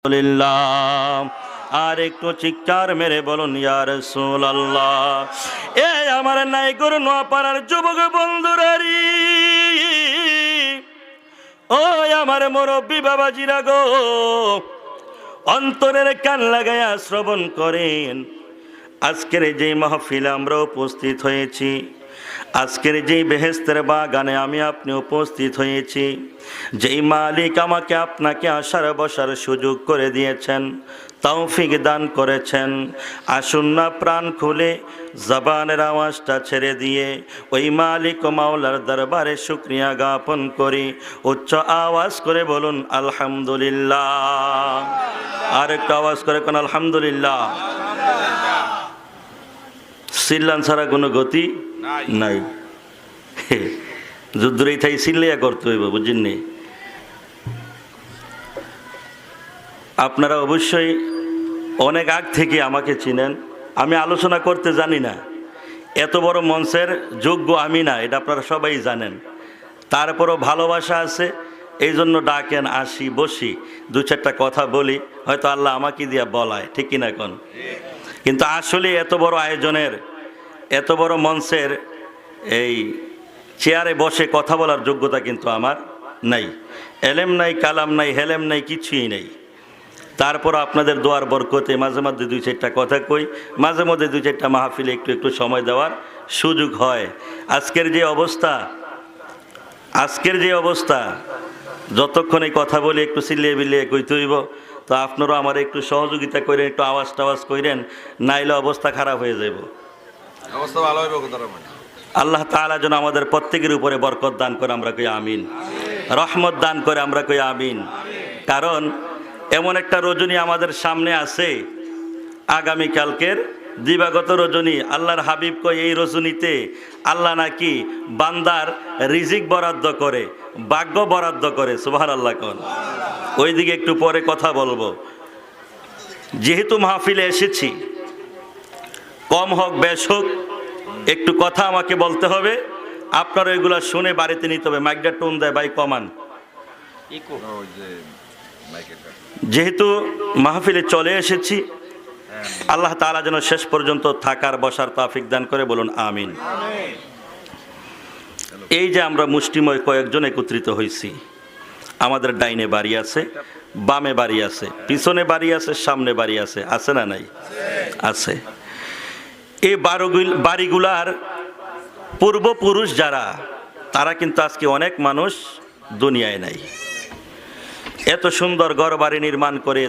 আলহামদুলিল্লাহ। আর একটু চিৎকার মেরে বলুন ইয়া রাসূলুল্লাহ। এই আমার নাইকুর নোয়াপাড়ার যুবক বন্ধুরারি, ওই আমার মুরব্বী বাবাজিরা গো, অন্তরের কান লাগায়া শ্রবণ করেন। আজকের যেই মাহফিলে আমরা উপস্থিত হয়েছি, আজকের যেই বেহেশতের বাগানে আমি আপনি উপস্থিত হয়েছি, যেই মালিক আমাকে আপনাকে আসার বসার সুযোগ করে দিয়েছেন, তৌফিক দান করেছেন, আসুন না প্রাণ খুলে জবানের আওয়াজটা ছেড়ে দিয়ে ওই মালিক ও মাওলার দরবারে শুকরিয়া জ্ঞাপন করি। উচ্চ আওয়াজ করে বলুন আলহামদুলিল্লাহ। আর একটু আওয়াজ করে কোন আলহামদুলিল্লাহ। চিল্লান ছাড়া কোনো গতি নাই। যুদ্ধই থাই চিল্লাইয়া করতে হইব, বুঝিনি? আপনারা অবশ্যই অনেক আগ থেকে আমাকে চিনেন। আমি আলোচনা করতে জানি না, এত বড় মঞ্চের যোগ্য আমি না, এটা আপনারা সবাই জানেন। তারপরও ভালোবাসা আছে, এই জন্য ডাকেন, আসি, বসি, দু চারটা কথা বলি, হয়তো আল্লাহ আমাকে দিয়া বলায়, ঠিক কিনা কোন? কিন্তু আসলে এত বড় আয়োজনের, এত বড় মঞ্চের এই চেয়ারে বসে কথা বলার যোগ্যতা কিন্তু আমার নাই। এলেম নাই, কালাম নাই, হেলেম নাই, কিছুই নেই। তারপর আপনাদের দোয়ার বরকতে মাঝে মধ্যে দুই চারটা কথা কই, মাঝে মধ্যে দুই চারটা মাহফিলে একটু একটু সময় দেওয়ার সুযোগ হয়। আজকের যে অবস্থা, যতক্ষণ এই কথা বলে একটু চিল্লিয়ে বিলিয়ে কইতে হইব, তো আপনারাও আমার একটু সহযোগিতা করেন, একটু আওয়াজ টাওয়াজ করেন, নাইলে অবস্থা খারাপ হয়ে যাব। অবস্থা ভালো হইব। আল্লাহ তাআলা যেন আমাদের প্রত্যেকের উপরে বরকত দান করে, আমরা কই আমিন। রহমত দান করে, আমরা কই আমিন। কারণ এমন একটা রজনী আমাদের সামনে আছে, আগামীকালকের দিবাগত রজনী। আল্লাহর হাবিব কয় এই রজনীতে আল্লাহ নাকি বান্দার রিজিক বরাদ্দ করে, ভাগ্য বরাদ্দ করে। সুবহানাল্লাহ কোন? ওইদিকে একটু পরে কথা বলবো। যেহেতু মাহফিলে এসেছি, কম হোক বেশ হোক, একটু কথা আমাকে বলতে হবে। আপনারা এগুলা শুনে বাড়িতে নিতে হবে। মাইকটা টোন দেয় ভাই, কমান। যেহেতু মাহফিলে চলে এসেছি, আল্লাহ তাআলা যেন শেষ পর্যন্ত থাকার বসার তৌফিক দান করে, বলুন আমিন। এই যে আমরা মুষ্টিময় কয়েকজন একত্রিত হয়েছি, আমাদের ডাইনে বাড়ি আছে, বামে বাড়ি আছে, পিছনে বাড়ি আছে, সামনে বাড়ি আছে, আছে না নাই? আছে। এই বাড়িগুলার পূর্বপুরুষ যারা, তারা কিন্তু আজকে অনেক মানুষ দুনিয়ায় নাই। এত সুন্দর ঘর বাড়ি নির্মাণ করে